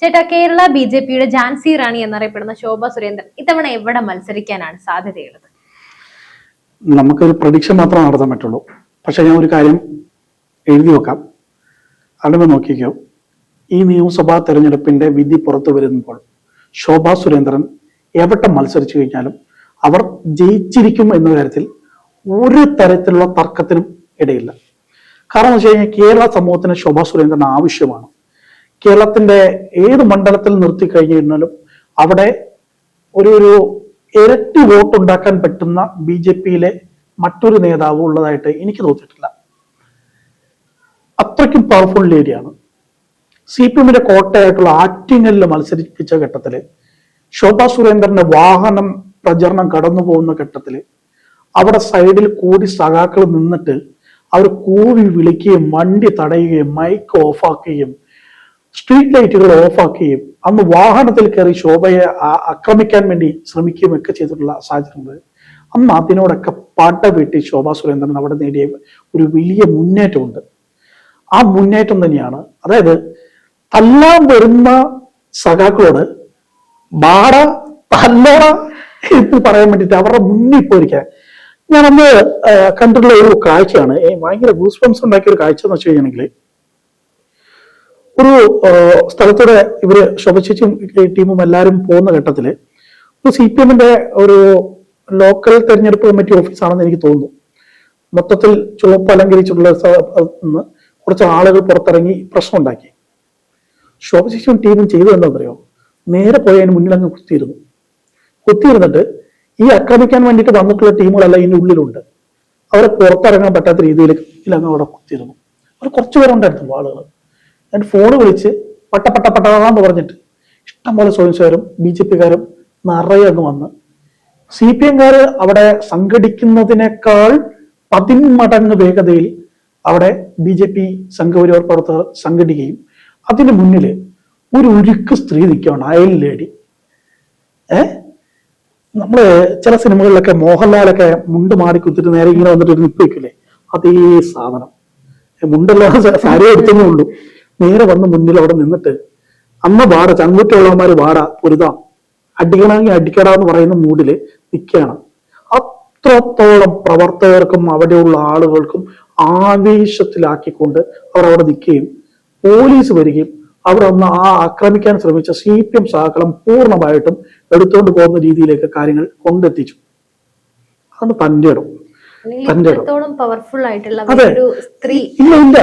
ചേട്ടാ, കേരള ബി.ജെ.പിയുടെ ഝാൻസി റാണി എന്നറിയപ്പെടുന്ന ശോഭ സുരേന്ദ്രൻ ഇത്തവണ എവിടെ മത്സരിക്കാനാണ് സാധ്യതയുള്ളത്? നമുക്കൊരു പ്രഡിക്ഷൻ മാത്രമേ നടത്താൻ പറ്റുള്ളൂ. പക്ഷെ ഞാൻ ഒരു കാര്യം എഴുതി വെക്കാം, അതിനെ നോക്കിക്കോ. ഈ നിയമസഭാ തെരഞ്ഞെടുപ്പിന്റെ വിധി പുറത്തു വരുമ്പോൾ ശോഭ സുരേന്ദ്രൻ എവിടെ മത്സരിച്ചു കഴിഞ്ഞാലും അവർ ജയിച്ചിരിക്കും എന്ന കാര്യത്തിൽ ഒരു തരത്തിലുള്ള തർക്കത്തിനും ഇടയില്ല. കാരണം എന്ന് വെച്ച് കഴിഞ്ഞാൽ കേരള സമൂഹത്തിന് ശോഭ സുരേന്ദ്രൻ ആവശ്യമാണ്. കേരളത്തിന്റെ ഏത് മണ്ഡലത്തിൽ നിർത്തി കഴിഞ്ഞാലും അവിടെ ഒരു ഇരട്ടി വോട്ട് ഉണ്ടാക്കാൻ പറ്റുന്ന ബി.ജെ.പിയിലെ മറ്റൊരു നേതാവ് ഉള്ളതായിട്ട് എനിക്ക് തോന്നിയിട്ടില്ല. അത്രയ്ക്കും പവർഫുൾ ലേഡിയാണ്. CPM-ന്റെ കോട്ടയായിട്ടുള്ള ആറ്റിങ്ങലിൽ മത്സരിപ്പിച്ച ഘട്ടത്തില് ശോഭ സുരേന്ദ്രന്റെ വാഹനം പ്രചരണം കടന്നു പോകുന്ന ഘട്ടത്തില് അവിടെ സൈഡിൽ കൂടി സഖാക്കൾ നിന്നിട്ട് അവർ കൂവി വിളിക്കുകയും വണ്ടി തടയുകയും മൈക്ക് ഓഫാക്കുകയും സ്ട്രീറ്റ് ലൈറ്റുകൾ ഓഫാക്കുകയും അന്ന് വാഹനത്തിൽ കയറി ശോഭയെ ആക്രമിക്കാൻ വേണ്ടി ശ്രമിക്കുകയും ഒക്കെ ചെയ്തിട്ടുള്ള സാഹചര്യങ്ങൾ. അന്ന് അതിനോടൊക്കെ പാട്ട വീട്ടി ശോഭ സുരേന്ദ്രൻ അവിടെ നേടിയ ഒരു വലിയ മുന്നേറ്റമുണ്ട്. ആ മുന്നേറ്റം തന്നെയാണ്, അതായത് തല്ലാൻ വരുന്ന സഖാക്കളോട് ബാട തല്ലട എന്ന് പറയാൻ വേണ്ടിയിട്ട് അവരുടെ മുന്നിൽ പോയിരിക്കാൻ. ഞാനന്ന് കണ്ടിട്ടുള്ള ഒരു കാഴ്ചയാണ്, ഭയങ്കര ഗൂസ്ബംസ് ഉണ്ടാക്കിയ ഒരു കാഴ്ച എന്ന് വെച്ച് കഴിഞ്ഞാൽ, ഒരു സ്ഥലത്തൂടെ ഇവര് ശോഭ ചേച്ചിയും ടീമും എല്ലാവരും പോകുന്ന ഘട്ടത്തില് ഒരു CPM-ന്റെ ഒരു ലോക്കൽ തെരഞ്ഞെടുപ്പ് കമ്മിറ്റി ഓഫീസാണെന്ന് എനിക്ക് തോന്നുന്നു. മൊത്തത്തിൽ ചുവപ്പ് അലങ്കരിച്ചിട്ടുള്ള കുറച്ച് ആളുകൾ പുറത്തിറങ്ങി പ്രശ്നം ഉണ്ടാക്കി. ശോഭ ചേച്ചിയും ടീമും ചെയ്തത് എന്താ പറയുക, നേരെ പോയി അതിന് മുന്നിൽ അങ്ങ് കുത്തിയിരുന്നിട്ട് ഈ ആക്രമിക്കാൻ വേണ്ടിയിട്ട് വന്നിട്ടുള്ള ടീമുകളെല്ലാം ഇതിന്റെ ഉള്ളിലുണ്ട്, അവരെ പുറത്തിറങ്ങാൻ പറ്റാത്ത രീതിയിൽ അങ്ങ് അവിടെ കുത്തിയിരുന്നു. അവർ കുറച്ചു പേരുണ്ടായിരുന്നു ആളുകൾ. ഞാൻ ഫോണ് വിളിച്ച് പട്ടന്ന് പറഞ്ഞിട്ട് ഇഷ്ടംപോലെ സ്വയംസേവരും BJP-കാരും നിറയെ അങ്ങ് വന്ന് CPM-കാര് അവിടെ സംഘടിക്കുന്നതിനേക്കാൾ 10 മടങ്ങ് വേഗതയിൽ അവിടെ BJP സംഘപരിവാർ പ്രവർത്തകർ സംഘടിക്കുകയും അതിന് മുന്നില് ഒരു ഉരുക്ക് സ്ത്രീ നിൽക്കുകയാണ്, അയൽ ലേഡി. നമ്മള് ചില സിനിമകളിലൊക്കെ മോഹൻലാലൊക്കെ മുണ്ട് മാടി കുത്തിട്ട് നേരെ ഇങ്ങനെ വന്നിട്ട് ഒരു നിപ്പ് വയ്ക്കില്ലേ, അതേ സാധനം. മുണ്ടെല്ലാം സാരി എടുത്തേ ഉള്ളൂ. നേരെ വന്ന് മുന്നിൽ അവിടെ നിന്നിട്ട് അമ്മ വാട ചങ്കുറ്റുള്ളവന്മാര് വാട പൊരുതാം, അടിക്കണമെങ്കിൽ അടിക്കടാന്ന് പറയുന്ന മൂഡില് നിൽക്കുകയാണ്. അത്രത്തോളം പ്രവർത്തകർക്കും അവിടെയുള്ള ആളുകൾക്കും ആവേശത്തിലാക്കിക്കൊണ്ട് അവർ അവിടെ നിൽക്കുകയും പോലീസ് വരികയും അവിടെ ഒന്ന് ആക്രമിക്കാൻ ശ്രമിച്ച CPM സഹാക്കളും പൂർണ്ണമായിട്ടും എടുത്തുകൊണ്ട് പോകുന്ന രീതിയിലേക്ക് കാര്യങ്ങൾ കൊണ്ടെത്തിച്ചു. അതാണ് തന്റെ ഇടം. പവർഫുൾ ആയിട്ടുള്ള ഒരു സ്ത്രീ ഇല്ല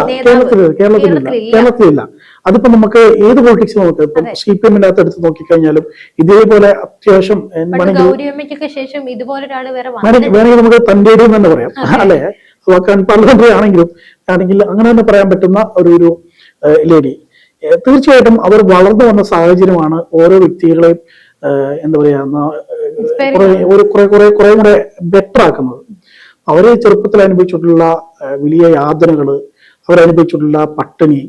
കേരളത്തിലില്ല. അതിപ്പോ നമുക്ക് ഏത് പൊളിറ്റിക്സ് നമുക്ക് ഇപ്പം CPM-ന്റെ അകത്ത് എടുത്ത് നോക്കിക്കഴിഞ്ഞാലും ഇതേപോലെ അത്യാവശ്യം വേണമെങ്കിൽ നമുക്ക് തന്റെ ഇടം തന്നെ പറയാം, അല്ലെ? പാർലമെന്ററി ആണെങ്കിൽ അങ്ങനെ തന്നെ പറയാൻ പറ്റുന്ന ഒരു ലേഡി. തീർച്ചയായിട്ടും അവർ വളർന്നു വന്ന സാഹചര്യമാണ് ഓരോ വ്യക്തികളെയും എന്താ പറയാ കുറെ കൂടെ ബെറ്റർ ആക്കുന്നത്. അവരെ ചെറുപ്പത്തിൽ അനുഭവിച്ചിട്ടുള്ള വലിയ യാതനകള്, അവരനുഭവിച്ചിട്ടുള്ള പട്ടിണി,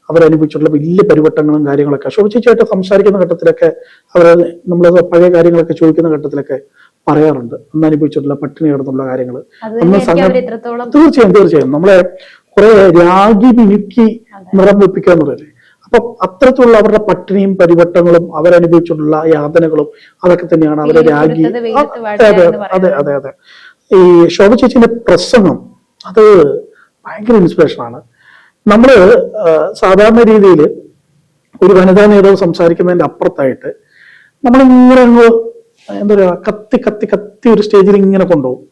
അവരനുഭവിച്ചിട്ടുള്ള വലിയ പരിവട്ടങ്ങളും കാര്യങ്ങളൊക്കെ ശോഭ ചേച്ചിയായിട്ട് സംസാരിക്കുന്ന ഘട്ടത്തിലൊക്കെ അവർ നമ്മൾ പഴയ കാര്യങ്ങളൊക്കെ ചോദിക്കുന്ന ഘട്ടത്തിലൊക്കെ പറയാറുണ്ട്. അന്ന് അനുഭവിച്ചിട്ടുള്ള പട്ടിണി കിടന്നുള്ള കാര്യങ്ങൾ. തീർച്ചയായും നമ്മളെ കുറെ രാഗി മിനുക്കി നിറം വെപ്പിക്കുക എന്ന് പറയല്ലേ. അപ്പൊ അത്തരത്തിലുള്ള അവരുടെ പട്ടിണിയും പരിവട്ടങ്ങളും അവരനുഭവിച്ചിട്ടുള്ള യാതനകളും അതൊക്കെ തന്നെയാണ് അവരെ രാഗി. അതെ. ഈ ശോഭ ചേച്ചിന്റെ പ്രസംഗം അത് ഭയങ്കര ഇൻസ്പിറേഷനാണ്. നമ്മള് സാധാരണ രീതിയിൽ ഒരു വനിതാ നേതാവ് സംസാരിക്കുന്നതിന്റെ അപ്പുറത്തായിട്ട് നമ്മളിങ്ങനെ എന്താ പറയാ കത്തി ഒരു സ്റ്റേജിൽ ഇങ്ങനെ കൊണ്ടുപോകും.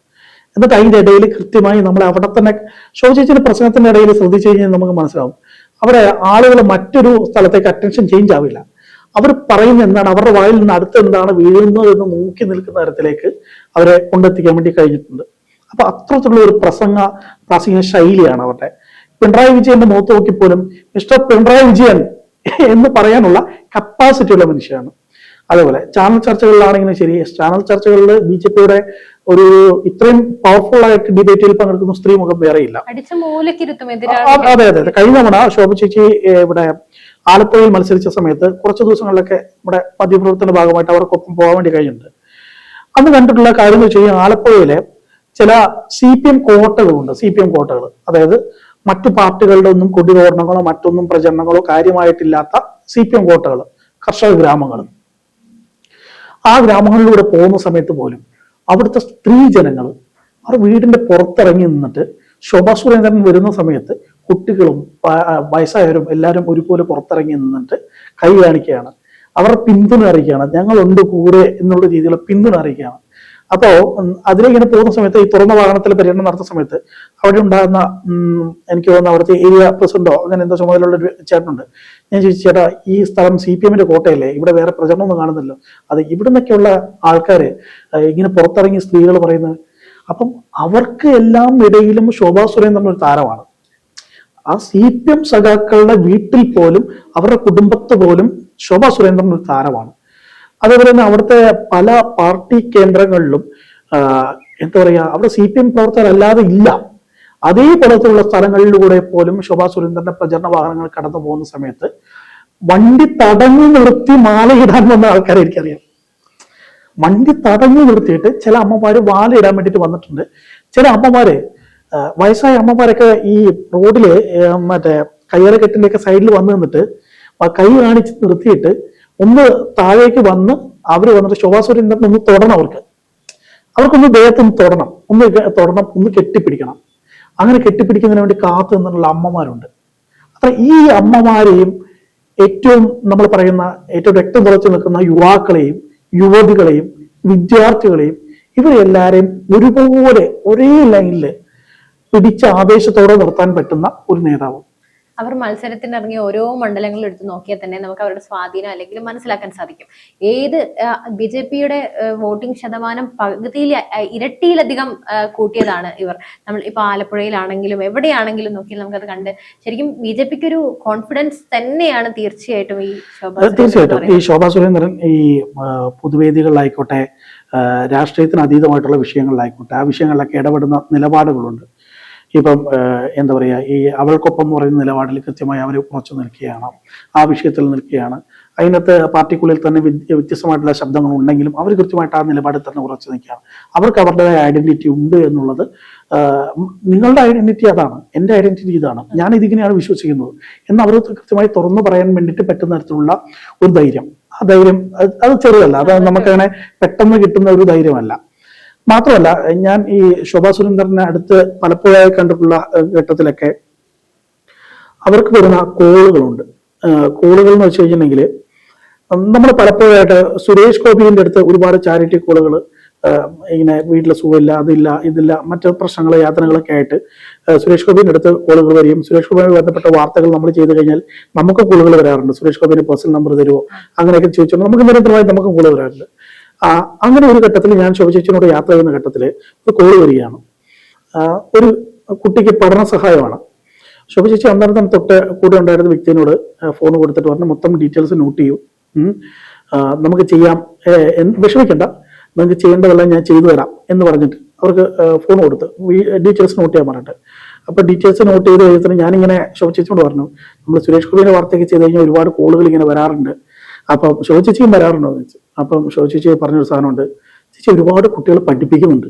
എന്നിട്ട് അതിന്റെ ഇടയിൽ കൃത്യമായി നമ്മൾ അവിടെ തന്നെ ശോഭ ചേച്ചിന്റെ പ്രസംഗത്തിന്റെ ഇടയിൽ ശ്രദ്ധിച്ചു കഴിഞ്ഞാൽ നമുക്ക് മനസ്സിലാവും അവിടെ ആളുകൾ മറ്റൊരു സ്ഥലത്തേക്ക് അറ്റൻഷൻ ചേഞ്ച് ആവില്ല. അവർ പറയുന്ന എന്താണ്, അവരുടെ വായിൽ നിന്ന് അടുത്ത് എന്താണ് വീഴുന്നത് എന്ന് നോക്കി നിൽക്കുന്ന തരത്തിലേക്ക് അവരെ കൊണ്ടെത്തിക്കാൻ വേണ്ടി കഴിഞ്ഞിട്ടുണ്ട്. അപ്പൊ അത്തരത്തിലുള്ള ഒരു പ്രാസംഗിക ശൈലിയാണ് അവരുടെ. പിണറായി വിജയന്റെ മുഖത്ത് നോക്കിപ്പോലും മിസ്റ്റർ പിണറായി വിജയൻ എന്ന് പറയാനുള്ള കപ്പാസിറ്റി ഉള്ള മനുഷ്യരാണ്. അതേപോലെ ചാനൽ ചർച്ചകളിലാണെങ്കിലും ശരി, ചാനൽ ചർച്ചകളിൽ BJP-യുടെ ഒരു ഇത്രയും പവർഫുൾ ആയിട്ട് ഡിബേറ്റിൽ പങ്കെടുക്കുന്ന സ്ത്രീ മുഖം വേറെയില്ല. അതെ. കഴിഞ്ഞ തവണ ശോഭ ചേച്ചി ഇവിടെ ആലപ്പുഴയിൽ മത്സരിച്ച സമയത്ത് കുറച്ച് ദിവസങ്ങളിലൊക്കെ ഇവിടെ മധ്യപ്രവർത്തന ഭാഗമായിട്ട് അവർക്കൊപ്പം പോകാൻ വേണ്ടി കഴിഞ്ഞിട്ടുണ്ട്. അന്ന് കണ്ടിട്ടുള്ള കാര്യം എന്ന് വെച്ച് കഴിഞ്ഞാൽ ആലപ്പുഴയിലെ ചില CPM കോട്ടകളുണ്ട്. CPM കോട്ടകൾ, അതായത് മറ്റു പാർട്ടികളുടെ ഒന്നും കൊടിതോരണങ്ങളോ മറ്റൊന്നും പ്രചരണങ്ങളോ കാര്യമായിട്ടില്ലാത്ത CPM കോട്ടകൾ കർഷക ഗ്രാമങ്ങൾ. ആ ഗ്രാമങ്ങളിലൂടെ പോകുന്ന സമയത്ത് പോലും അവിടുത്തെ സ്ത്രീ ജനങ്ങൾ അവർ വീടിന്റെ പുറത്തിറങ്ങി നിന്നിട്ട് ശോഭാ സുരേന്ദ്രൻ വരുന്ന സമയത്ത് കുട്ടികളും വയസ്സായവരും എല്ലാവരും ഒരുപോലെ പുറത്തിറങ്ങി നിന്നിട്ട് കൈ കാണിക്കുകയാണ്. അവർ പിന്തുണ അറിയിക്കുകയാണ്, ഞങ്ങളുണ്ട് കൂടെ എന്നുള്ള രീതിയിലുള്ള പിന്തുണ അറിയിക്കുകയാണ്. അപ്പോ അതിലിങ്ങനെ പോകുന്ന സമയത്ത് ഈ തുറന്ന വാഹനത്തിൽ പര്യടനം നടത്തുന്ന സമയത്ത് അവിടെ ഉണ്ടാകുന്ന എനിക്ക് തോന്നുന്ന അവിടുത്തെ ഏരിയ പ്രസിഡന്റോ അങ്ങനെ എന്താ ചുമതലയുള്ള ഒരു ചേട്ടനുണ്ട്. ഞാൻ ചോദിച്ചു, ചേട്ടാ ഈ സ്ഥലം CPM-ന്റെ കോട്ടയല്ലേ, ഇവിടെ വേറെ പ്രചരണമൊന്നും കാണുന്നില്ലോ, അത് ഇവിടെ നിന്നൊക്കെയുള്ള ആൾക്കാര് ഇങ്ങനെ പുറത്തിറങ്ങിയ സ്ത്രീകൾ പറയുന്നത്. അപ്പം അവർക്ക് എല്ലാം ഇടയിലും ശോഭാ സുരേന്ദ്രൻ ഒരു താരമാണ്. ആ CPM സഖാക്കളുടെ വീട്ടിൽ പോലും അവരുടെ കുടുംബത്ത് പോലും ശോഭാ സുരേന്ദ്രൻ ഒരു താരമാണ്. അതേപോലെ തന്നെ അവിടുത്തെ പല പാർട്ടി കേന്ദ്രങ്ങളിലും എന്താ പറയാ, അവിടെ CPM പ്രവർത്തകരല്ലാതെ ഇല്ല. അതേപോലത്തുള്ള സ്ഥലങ്ങളിലൂടെ പോലും ശോഭാ സുരേന്ദ്രന്റെ പ്രചരണ വാഹനങ്ങൾ കടന്നു പോകുന്ന സമയത്ത് വണ്ടി തടഞ്ഞു നിർത്തി മാലയിടാൻ വന്ന ആൾക്കാരെ എനിക്കറിയാം. വണ്ടി തടഞ്ഞു നിർത്തിയിട്ട് ചില അമ്മമാര് വാലയിടാൻ വേണ്ടിയിട്ട് വന്നിട്ടുണ്ട്. ചില അമ്മമാര്, വയസ്സായ അമ്മമാരൊക്കെ ഈ റോഡില് മറ്റേ കയ്യറക്കെട്ടിന്റെയൊക്കെ സൈഡിൽ വന്ന് നിന്നിട്ട് കൈ കാണിച്ച് നിർത്തിയിട്ട് ഒന്ന് താഴേക്ക് വന്ന് അവര് വന്നിട്ട് ശോഭാ സുരേന്ദ്രൻ ഒന്ന് തൊടണം, അവർക്കൊന്ന് ദേഹത്തൊന്ന് തൊടണം, ഒന്ന് കെട്ടിപ്പിടിക്കണം. അങ്ങനെ കെട്ടിപ്പിടിക്കുന്നതിന് വേണ്ടി കാത്തു നിന്നുള്ള അമ്മമാരുണ്ട്. അത്ര ഈ അമ്മമാരെയും ഏറ്റവും നമ്മൾ പറയുന്ന ഏറ്റവും രക്തം തുളച്ചു നിൽക്കുന്ന യുവാക്കളെയും യുവതികളെയും വിദ്യാർത്ഥികളെയും ഇവരെല്ലാരെയും ഒരുപോലെ ഒരേ ലൈനില് പിടിച്ച ആവേശത്തോടെ നിർത്താൻ പറ്റുന്ന ഒരു നേതാവ്. അവർ മത്സരത്തിന് ഇറങ്ങിയ ഓരോ മണ്ഡലങ്ങളും എടുത്ത് നോക്കിയാൽ തന്നെ നമുക്ക് അവരുടെ സ്വാധീനം അല്ലെങ്കിൽ മനസ്സിലാക്കാൻ സാധിക്കും. ഏത് BJP-യുടെ വോട്ടിംഗ് ശതമാനം പകുതിയിൽ ഇരട്ടിയിലധികം കൂട്ടിയതാണ് ഇവർ. നമ്മൾ ഇപ്പൊ ആലപ്പുഴയിലാണെങ്കിലും എവിടെയാണെങ്കിലും നോക്കിയാൽ നമുക്കത് കണ്ട് ശരിക്കും BJP-ക്ക് ഒരു കോൺഫിഡൻസ് തന്നെയാണ് തീർച്ചയായിട്ടും ഈ ശോഭാ സുരേന്ദ്രൻ ഈ പൊതുവേദികളിലായിക്കോട്ടെ, രാഷ്ട്രീയത്തിന് അതീതമായിട്ടുള്ള വിഷയങ്ങളിലായിക്കോട്ടെ, ആ വിഷയങ്ങളിലൊക്കെ ഇടപെടുന്ന നിലപാടുകളുണ്ട്. ഇപ്പം എന്താ പറയുക, ഈ അവൾക്കൊപ്പം എന്ന് പറയുന്ന നിലപാടിൽ കൃത്യമായി അവർ ഉറച്ചു നിൽക്കുകയാണ്, ആ വിഷയത്തിൽ നിൽക്കുകയാണ്. അതിനകത്ത് പാർട്ടിക്കുള്ളിൽ തന്നെ വ്യത്യസ്തമായിട്ടുള്ള ശബ്ദങ്ങൾ ഉണ്ടെങ്കിലും അവർ കൃത്യമായിട്ട് ആ നിലപാടിൽ തന്നെ ഉറച്ചു നിൽക്കുകയാണ്. അവർക്ക് അവരുടേതായ ഐഡന്റിറ്റി ഉണ്ട് എന്നുള്ളത്. നിങ്ങളുടെ ഐഡന്റിറ്റി അതാണ്, എൻ്റെ ഐഡന്റിറ്റി ഇതാണ്, ഞാൻ ഇതിങ്ങനെയാണ് വിശ്വസിക്കുന്നത് എന്ന് അവർ കൃത്യമായി തുറന്നു പറയാൻ വേണ്ടിയിട്ട് പറ്റുന്ന തരത്തിലുള്ള ഒരു ധൈര്യം. ആ ധൈര്യം അത് ചെറുതല്ല, അത് നമുക്കങ്ങനെ പെട്ടെന്ന് കിട്ടുന്ന ഒരു ധൈര്യമല്ല. മാത്രമല്ല, ഞാൻ ഈ ശോഭാ സുരേന്ദ്രനെ അടുത്ത് പലപ്പോഴായി കണ്ടിട്ടുള്ള ഘട്ടത്തിലൊക്കെ അവർക്ക് വരുന്ന കോളുകളുണ്ട്. കോളുകൾ എന്ന് വെച്ച് കഴിഞ്ഞിട്ടുണ്ടെങ്കിൽ നമ്മൾ പലപ്പോഴായിട്ട് സുരേഷ് ഗോപിന്റെ അടുത്ത് ഒരുപാട് ചാരിറ്റി കോളുകൾ ഇങ്ങനെ വീട്ടിലെ സുഖമില്ല, അതില്ല, ഇതില്ല, മറ്റു പ്രശ്നങ്ങൾ യാതനകളൊക്കെ ആയിട്ട് സുരേഷ് ഗോപിന്റെ അടുത്ത് കോളുകൾ വരികയും സുരേഷ് ഗോപിയുമായി ബന്ധപ്പെട്ട വാർത്തകൾ നമ്മൾ ചെയ്തു കഴിഞ്ഞാൽ നമുക്ക് കോളുകൾ വരാറുണ്ട്. സുരേഷ് ഗോപിന്റെ പേഴ്സണൽ നമ്പർ തരുമോ അങ്ങനെയൊക്കെ ചോദിച്ചുകൊണ്ട് നമുക്ക് നിരന്തരമായി നമുക്ക് കോള് വരാറുണ്ട്. അങ്ങനെ ഒരു ഘട്ടത്തിൽ ഞാൻ ശോഭ ചേച്ചിയോട് യാത്ര ചെയ്യുന്ന ഘട്ടത്തിൽ ഒരു കോള് വരികയാണ്. ഒരു കുട്ടിക്ക് പഠന സഹായമാണ്. ശോഭ ചേച്ചി അന്നേരം തൊട്ട് കൂടെ ഉണ്ടായിരുന്ന വ്യക്തിയോട് ഫോൺ കൊടുത്തിട്ട് പറഞ്ഞു, മൊത്തം ഡീറ്റെയിൽസ് നോട്ട് ചെയ്യൂ, നമുക്ക് ചെയ്യാം, വിഷമിക്കണ്ട, നിങ്ങൾക്ക് ചെയ്യേണ്ടതെല്ലാം ഞാൻ ചെയ്തു തരാം എന്ന് പറഞ്ഞിട്ട് അവർക്ക് ഫോൺ കൊടുത്ത് ഡീറ്റെയിൽസ് നോട്ട് ചെയ്യാൻ പറഞ്ഞിട്ട്. അപ്പൊ ഡീറ്റെയിൽസ് നോട്ട് ചെയ്ത് കഴിഞ്ഞിട്ട് ഞാനിങ്ങനെ ശോഭ ചേച്ചിയോട് പറഞ്ഞു, നമ്മൾ സുരേഷ് ഗോപിയുടെ വാർത്തയൊക്കെ ചെയ്ത് കഴിഞ്ഞാൽ ഒരുപാട് കോളുകൾ ഇങ്ങനെ വരാറുണ്ട്, അപ്പം ശോഭ ചേച്ചിയും വരാറുണ്ടോ എന്ന് വെച്ചു. അപ്പം ശോഭ ചേച്ചി പറഞ്ഞൊരു സാധനമുണ്ട്, ചേച്ചി ഒരുപാട് കുട്ടികളെ പഠിപ്പിക്കുന്നുണ്ട്,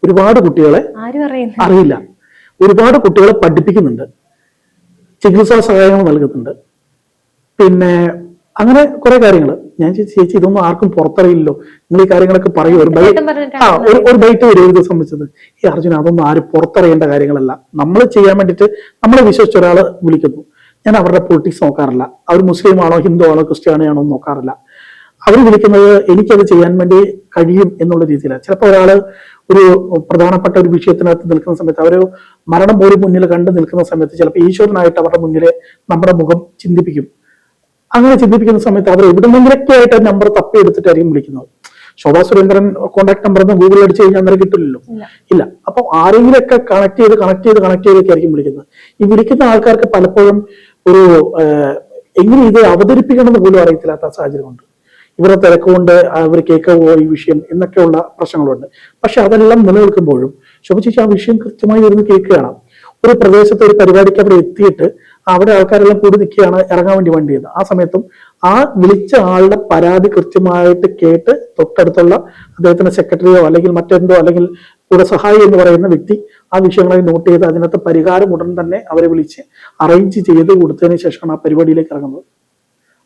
ഒരുപാട് കുട്ടികളെ അറിയില്ല, ഒരുപാട് കുട്ടികളെ പഠിപ്പിക്കുന്നുണ്ട്, ചികിത്സാ സഹായങ്ങൾ നൽകുന്നുണ്ട്, പിന്നെ അങ്ങനെ കുറെ കാര്യങ്ങൾ. ഞാൻ ചേച്ചി ഇതൊന്നും ആർക്കും പുറത്തറിയില്ലല്ലോ, നിങ്ങൾ ഈ കാര്യങ്ങളൊക്കെ പറയൂ, ഒരു ബൈറ്റ് വരും സംബന്ധിച്ചത്. ഈ അർജുന, അതൊന്നും ആരും പുറത്തറിയേണ്ട കാര്യങ്ങളല്ല, നമ്മൾ ചെയ്യാൻ വേണ്ടിയിട്ട് നമ്മളെ വിശ്വസിച്ച ഒരാള് വിളിക്കുന്നു. ഞാൻ അവരുടെ പൊളിറ്റിക്സ് നോക്കാറില്ല, അവർ മുസ്ലിം ആണോ ഹിന്ദു ആണോ ക്രിസ്ത്യാനി ആണോ നോക്കാറില്ല. അവർ വിളിക്കുന്നത് എനിക്കത് ചെയ്യാൻ വേണ്ടി കഴിയും എന്നുള്ള രീതിയിലാണ്. ചിലപ്പോൾ ഒരാള് ഒരു പ്രധാനപ്പെട്ട ഒരു വിഷയത്തിനകത്ത് നിൽക്കുന്ന സമയത്ത്, അവർ മരണം പോലും മുന്നിൽ കണ്ടു നിൽക്കുന്ന സമയത്ത് ചിലപ്പോൾ ഈശ്വരനായിട്ട് അവരുടെ മുന്നിൽ നമ്മുടെ മുഖം ചിന്തിപ്പിക്കും. അങ്ങനെ ചിന്തിപ്പിക്കുന്ന സമയത്ത് അവർ എവിടെന്നെങ്കിലൊക്കെ ആയിട്ട് നമ്പർ തപ്പിയെടുത്തിട്ടായിരിക്കും വിളിക്കുന്നത്. ശോഭാ സുരേന്ദ്രൻ കോൺടാക്ട് നമ്പർ ഒന്ന് ഗൂഗിളിൽ അടിച്ചു കഴിഞ്ഞാൽ അന്നേരം കിട്ടില്ലല്ലോ, ഇല്ല. അപ്പൊ ആരെങ്കിലൊക്കെ കണക്ട് ചെയ്തൊക്കെ ആയിരിക്കും വിളിക്കുന്നത്. ഈ വിളിക്കുന്ന ആൾക്കാർക്ക് പലപ്പോഴും ഒരു എങ്ങനെ ഇത് അവതരിപ്പിക്കണമെന്ന് പോലും അറിയത്തില്ലാത്ത സാഹചര്യമുണ്ട്. ഇവരെ തിരക്കുകൊണ്ട് അവർ കേൾക്കുമോ ഈ വിഷയം എന്നൊക്കെയുള്ള പ്രശ്നങ്ങളുണ്ട്. പക്ഷെ അതെല്ലാം നിലനിൽക്കുമ്പോഴും ശോഭ ചേച്ചി ആ വിഷയം കൃത്യമായി ഇരുന്ന് കേൾക്കുകയാണ്. ഒരു പ്രദേശത്ത് ഒരു പരിപാടിക്ക് അവിടെ എത്തിയിട്ട് അവിടെ ആൾക്കാരെല്ലാം കൂടി നിൽക്കുകയാണ് ഇറങ്ങാൻ വേണ്ടി വണ്ടി ചെയ്യുന്നത്. ആ സമയത്തും ആ വിളിച്ച ആളുടെ പരാതി കൃത്യമായിട്ട് കേട്ട് തൊട്ടടുത്തുള്ള അദ്ദേഹത്തിന്റെ സെക്രട്ടറിയോ അല്ലെങ്കിൽ മറ്റെന്തോ അല്ലെങ്കിൽ കൂടെ സഹായി എന്ന് പറയുന്ന വ്യക്തി ആ വിഷയങ്ങളെ നോട്ട് ചെയ്ത് അതിനകത്ത് പരിഹാരം ഉടൻ തന്നെ അവരെ വിളിച്ച് അറേഞ്ച് ചെയ്ത് കൊടുത്തതിന് ശേഷമാണ് ആ പരിപാടിയിലേക്ക് ഇറങ്ങുന്നത്.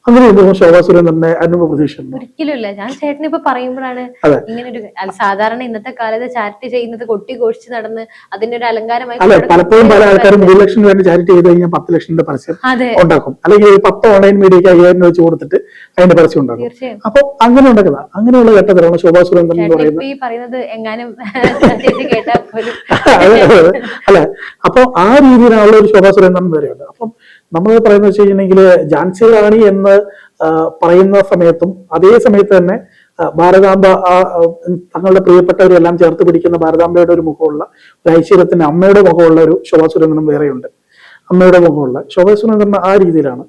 അങ്ങനെ ശോഭാ സുരേന്ദ്രനെ അനുഭവ പ്രതീക്ഷയുണ്ടോ? ഒരിക്കലും ഇല്ല. ഞാൻ ചേട്ടൻ ഇപ്പൊ പറയുമ്പോഴാണ് അതെ. ഇങ്ങനെ ഒരു സാധാരണ ഇന്നത്തെ കാലത്ത് ചാരിറ്റി ചെയ്യുന്നത് കൊട്ടി ഘോഷിച്ച് നടന്ന് അതിന്റെ ഒരു അലങ്കാരമായി അല്ലെ, പലപ്പോഴും പല ആൾക്കാരും 3 ലക്ഷം വേണ്ടി ചാരിറ്റി ചെയ്ത് കഴിഞ്ഞാൽ 10 ലക്ഷത്തിന്റെ പരസ്യം അതെ ഉണ്ടാക്കും, അല്ലെങ്കിൽ 10 ഓൺലൈൻ മീഡിയക്ക് 5000 വെച്ച് കൊടുത്തിട്ട് അതിന്റെ പരസ്യം ഉണ്ടാക്കും. തീർച്ചയായും. അപ്പൊ അങ്ങനെ ഉണ്ടാക്കുന്ന അങ്ങനെയുള്ള ഘട്ടത്തിലാണ് ശോഭാ സുരേന്ദ്രൻ എന്ന് ചേട്ടൻ പറയുന്നത്. ഇപ്പൊ ഈ പറയുന്നത് എങ്ങാനും ചേച്ചി കേട്ടാൽ പോലും അല്ലെ. അപ്പൊ ആ രീതിയിലുള്ള ഒരു ശോഭാ സുരേന്ദ്രൻ വരെയുണ്ട്. അപ്പം നമ്മൾ പറയുന്നത് വെച്ച് കഴിഞ്ഞിട്ടുണ്ടെങ്കിൽ ഝാൻസി റാണി എന്ന് പറയുന്ന സമയത്തും അതേ സമയത്ത് തന്നെ ഭാരതാംബ തങ്ങളുടെ പ്രിയപ്പെട്ടവരെല്ലാം ചേർത്ത് പിടിക്കുന്ന ഭാരതാംബയുടെ ഒരു മുഖമുള്ള ഒരു ഐശ്വര്യത്തിന്റെ അമ്മയുടെ മുഖമുള്ള ഒരു ശോഭാ സുരേന്ദ്രൻ വേറെയുണ്ട്. അമ്മയുടെ മുഖമുള്ള ശോഭാ സുരേന്ദ്രൻ ആ രീതിയിലാണ്.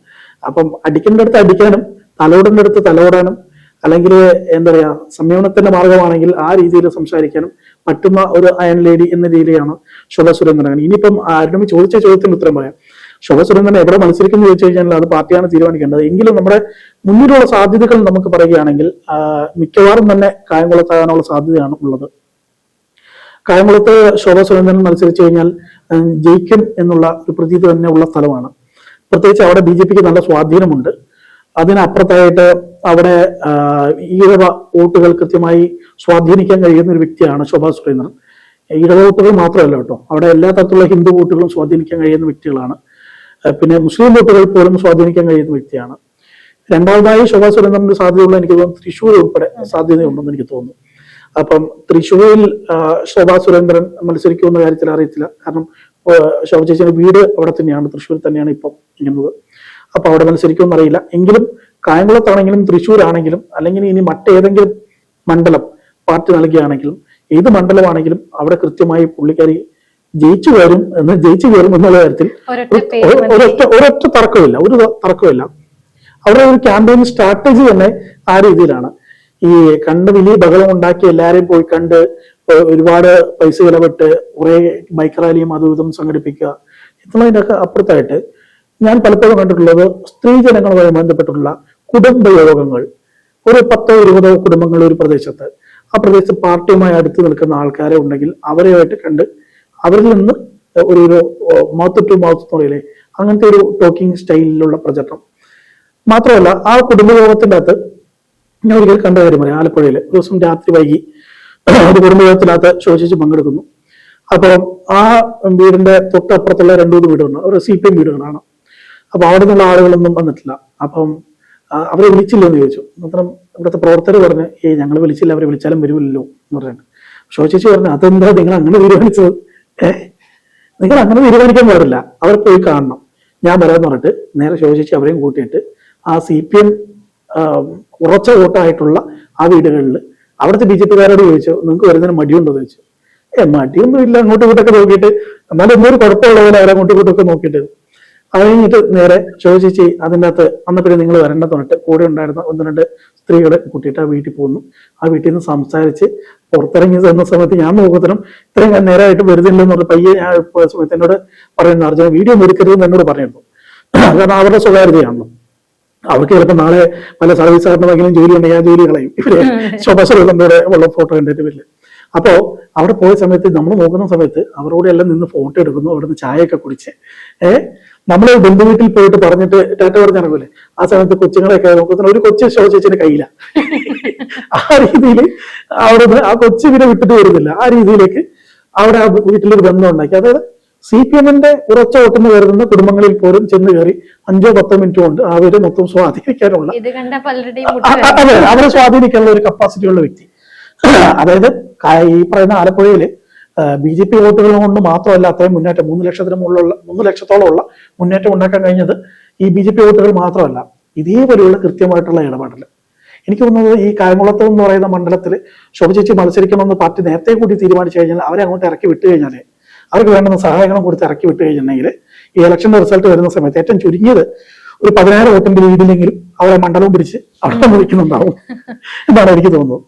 അപ്പം അടിക്കേണ്ട അടുത്ത് അടിക്കാനും തലോടേണ്ട അടുത്ത് തലോടാനും, അല്ലെങ്കിൽ എന്താ പറയാ സംയമനത്തിന്റെ മാർഗമാണെങ്കിൽ ആ രീതിയിൽ സംസാരിക്കാനും പറ്റുന്ന ഒരു അയൺ ലേഡി എന്ന രീതിയിലാണ് ശോഭാ സുരേന്ദ്രൻ. ഇനിയിപ്പം ആരുടെ ചോദിച്ച ചോദ്യത്തിന് ഉത്തരം പറയാം. ശോഭാ സുരേന്ദ്രൻ എവിടെ മത്സരിക്കുന്നു ചോദിച്ചു കഴിഞ്ഞാൽ അത് പാർട്ടിയാണ് തീരുമാനിക്കേണ്ടത്. എങ്കിലും നമ്മുടെ മുന്നിലുള്ള സാധ്യതകൾ നമുക്ക് പറയുകയാണെങ്കിൽ മിക്കവാറും തന്നെ കായംകുളത്താകാനുള്ള സാധ്യതയാണ് ഉള്ളത്. കായംകുളത്ത് ശോഭാ സുരേന്ദ്രൻ മത്സരിച്ചു കഴിഞ്ഞാൽ ജയിക്കും എന്നുള്ള ഒരു പ്രതീതി തന്നെ ഉള്ള സ്ഥലമാണ്. പ്രത്യേകിച്ച് അവിടെ BJPക്ക് നല്ല സ്വാധീനമുണ്ട്. അതിനപ്പുറത്തായിട്ട് അവിടെ ഈഴവ വോട്ടുകൾ കൃത്യമായി സ്വാധീനിക്കാൻ കഴിയുന്ന ഒരു വ്യക്തിയാണ് ശോഭാ സുരേന്ദ്രൻ. ഈഴവ വോട്ടുകൾ മാത്രമല്ല കേട്ടോ, അവിടെ എല്ലാ തരത്തിലുള്ള ഹിന്ദു വോട്ടുകളും സ്വാധീനിക്കാൻ കഴിയുന്ന വ്യക്തികളാണ്. പിന്നെ മുസ്ലിം വോട്ടുകൾ പോലും സ്വാധീനിക്കാൻ കഴിയുന്ന വ്യക്തിയാണ്. രണ്ടാമതായി ശോഭാ സുരേന്ദ്രന്റെ സാധ്യതയുള്ള എനിക്ക് തോന്നുന്നു തൃശ്ശൂർ ഉൾപ്പെടെ സാധ്യതയുണ്ടെന്ന് എനിക്ക് തോന്നുന്നു. അപ്പം തൃശ്ശൂരിൽ ശോഭാ സുരേന്ദ്രൻ മത്സരിക്കുമെന്ന കാര്യത്തിൽ അറിയത്തില്ല. കാരണം ശോഭ ചേച്ചിയുടെ വീട് അവിടെ തന്നെയാണ്, തൃശ്ശൂർ തന്നെയാണ് ഇപ്പം ഇരിക്കുന്നത്. അപ്പൊ അവിടെ മത്സരിക്കുമെന്ന് അറിയില്ല. എങ്കിലും കായംകുളത്താണെങ്കിലും തൃശ്ശൂരാണെങ്കിലും അല്ലെങ്കിൽ ഇനി മറ്റേതെങ്കിലും മണ്ഡലം പാർട്ടി നൽകുകയാണെങ്കിലും ഏത് മണ്ഡലമാണെങ്കിലും അവിടെ കൃത്യമായി പുള്ളിക്കാരി ജയിച്ചു കയറും എന്നുള്ള കാര്യത്തിൽ ഒരൊറ്റ തർക്കമില്ല, ഒരു തർക്കമില്ല. അവരുടെ ഒരു ക്യാമ്പയിൻ സ്ട്രാറ്റജി തന്നെ ആ രീതിയിലാണ്. ഈ കണ്ട് വലിയ ബഹളം ഉണ്ടാക്കി എല്ലാരെയും പോയി കണ്ട് ഒരുപാട് പൈസ ചിലവിട്ട് കുറെ ബൈക്ക് റാലിയും അതും ഇതും സംഘടിപ്പിക്കുക എന്നുള്ളതിന്റെ ഒക്കെ അപ്പുറത്തായിട്ട് ഞാൻ പലപ്പോഴും കണ്ടിട്ടുള്ളത് സ്ത്രീ ജനങ്ങളുമായി ബന്ധപ്പെട്ടുള്ള കുടുംബ യോഗങ്ങൾ. ഒരു 10-20 കുടുംബങ്ങൾ ഒരു പ്രദേശത്ത്, ആ പ്രദേശത്ത് പാർട്ടിയുമായി അടുത്ത് നിൽക്കുന്ന ആൾക്കാരെ ഉണ്ടെങ്കിൽ അവരെയായിട്ട് കണ്ട് അവരിൽ നിന്ന് ഒരു മൗത്ത് ടു മൗത്ത് എന്ന് പറയില്ലേ, അങ്ങനത്തെ ഒരു ടോക്കിംഗ് സ്റ്റൈലിലുള്ള പ്രചരണം. മാത്രമല്ല ആ കുടുംബയോഗത്തിന്റെ അകത്ത് ഞാൻ ഒരിക്കൽ കണ്ട കാര്യം പറയാം. ആലപ്പുഴയിൽ ഒരു ദിവസം രാത്രി വൈകി ഒരു കുടുംബയോഗത്തിനകത്ത് ശോചിച്ച് പങ്കെടുക്കുന്നു. അപ്പം ആ വീടിന്റെ തൊട്ടപ്പുറത്തുള്ള 2-3 വീടുകളുണ്ട്, അവർ CPM വീടുകളാണ്. അപ്പൊ അവിടെ നിന്നുള്ള ആളുകളൊന്നും വന്നിട്ടില്ല. അപ്പം അവരെ വിളിച്ചില്ലെന്ന് ചോദിച്ചു. അന്നേരം ഇവിടുത്തെ പ്രവർത്തകർ പറഞ്ഞ് ഞങ്ങൾ വിളിച്ചില്ല, അവരെ വിളിച്ചാലും വരുമല്ലോ എന്ന് പറഞ്ഞിട്ട് ശോചിച്ച് പറഞ്ഞു, അതെന്താ നിങ്ങൾ അങ്ങനെ തീരുമാനിച്ചത്? നിങ്ങൾ അങ്ങനെ തീരുമാനിക്കാൻ പാടില്ല, അവർ പോയി കാണണം, ഞാൻ വരാമെന്ന് പറഞ്ഞിട്ട് നേരെ ശോചിച്ച് അവരെയും കൂട്ടിയിട്ട് ആ CPM കുറച്ച വോട്ടായിട്ടുള്ള ആ വീടുകളിൽ അവിടുത്തെ BJPക്കാരോട് ചോദിച്ചു, നിങ്ങൾക്ക് വരുന്നതിന് മടിയുണ്ടോ എന്ന് ചോദിച്ചു. മടിയൊന്നും ഇല്ല, അങ്ങോട്ടും ഇങ്ങോട്ടൊക്കെ നോക്കിയിട്ട്, എന്നാലും എന്തൊരു കുഴപ്പമുള്ള പോലെ അവരെ അങ്ങോട്ടും ഇങ്ങോട്ടൊക്കെ നോക്കിയിട്ട് അത് കഴിഞ്ഞിട്ട് നേരെ ശോചിച്ച് അതിൻ്റെ അകത്ത് അന്നപ്പോഴും നിങ്ങൾ വരേണ്ടെന്ന് പറഞ്ഞിട്ട് കൂടെ ഉണ്ടായിരുന്ന 1-2 സ്ത്രീകളെ കൂട്ടിയിട്ട് ആ വീട്ടിൽ പോന്നു. ആ വീട്ടിൽ നിന്ന് സംസാരിച്ച് പുറത്തിറങ്ങി തന്ന സമയത്ത് ഞാൻ നോക്കത്തിനും ഇത്രയും നേരമായിട്ട് വരുന്നില്ലെന്ന് പറഞ്ഞ പയ്യെ ഞാൻ സമയത്ത് എന്നോട് പറയുന്നു, അർജുന വീഡിയോ ഒന്നും എടുക്കരുതെന്ന് എന്നോട് പറഞ്ഞിരുന്നു. കാരണം അവരുടെ സ്വകാര്യതയാണല്ലോ. അവർക്ക് ചിലപ്പോൾ നാളെ പല സർവീസ് കാരണമെങ്കിലും ജോലി ഉണ്ടെങ്കിൽ ആ ജോലി കളയും ഇവര് ശോഭാ സുരേന്ദ്രന്റെ ഉള്ള ഫോട്ടോ കണ്ടിട്ട് വരില്ല. അപ്പോ അവിടെ പോയ സമയത്ത് നമ്മൾ നോക്കുന്ന സമയത്ത് അവരോട് എല്ലാം നിന്ന് ഫോട്ടോ എടുക്കുന്നു, അവിടെ നിന്ന് ചായയൊക്കെ കുടിച്ച് നമ്മൾ ബന്ധു വീട്ടിൽ പോയിട്ട് പറഞ്ഞിട്ട് ടാറ്റ പറഞ്ഞിറങ്ങൂലേ, ആ സമയത്ത് കൊച്ചുങ്ങളെയൊക്കെ നോക്കുന്ന ഒരു കൊച്ചു ശോഭ ചേച്ചിന്റെ കയ്യില. ആ രീതിയിൽ അവിടെ നിന്ന് ആ കൊച്ചു ഇവരെ വിട്ടിട്ട് വരുന്നില്ല. ആ രീതിയിലേക്ക് അവിടെ ആ വീട്ടിലൊരു ബന്ധം ഉണ്ടാക്കി. അതായത് CPMന്റെ ഉറച്ച വോട്ടിന് കയറുന്ന കുടുംബങ്ങളിൽ പോലും ചെന്ന് കയറി 5-10 മിനിറ്റ് കൊണ്ട് അവരെ മൊത്തം സ്വാധീനിക്കാനുള്ള, അതെ, അവരെ സ്വാധീനിക്കാനുള്ള ഒരു കപ്പാസിറ്റി ഉള്ള വ്യക്തി. അതായത് ഈ പറയുന്ന ആലപ്പുഴയില് BJP വോട്ടുകൾ കൊണ്ട് മാത്രമല്ല അത്രയും മുന്നേറ്റം 3 ലക്ഷത്തോളം ഉള്ള മുന്നേറ്റം ഉണ്ടാക്കാൻ കഴിഞ്ഞത് ഈ BJP വോട്ടുകൾ മാത്രമല്ല, ഇതേപോലെയുള്ള കൃത്യമായിട്ടുള്ള ഇടപെടൽ. എനിക്ക് തോന്നുന്നത് ഈ കായംകുളത്ത് എന്ന് പറയുന്ന മണ്ഡലത്തിൽ ശോഭ ചേച്ചി മത്സരിക്കണമെന്ന് പാർട്ടി നേരത്തെ കൂടി തീരുമാനിച്ചു കഴിഞ്ഞാൽ അവരെ അങ്ങോട്ട് ഇറക്കി വിട്ടു കഴിഞ്ഞാൽ, അവർക്ക് വേണ്ടുന്ന സഹായങ്ങളും കൊടുത്ത് ഇറക്കി വിട്ടു കഴിഞ്ഞിട്ടുണ്ടെങ്കിൽ ഈ ഇലക്ഷന്റെ റിസൾട്ട് വരുന്ന സമയത്ത് ഏറ്റവും ചുരുങ്ങിയത് ഒരു 10,000 വോട്ടിന്റെ ലീഡിലെങ്കിലും അവരെ മണ്ഡലവും പിടിച്ച് അവിടെ നിൽക്കുന്നുണ്ടാവും എന്നാണ് എനിക്ക് തോന്നുന്നത്.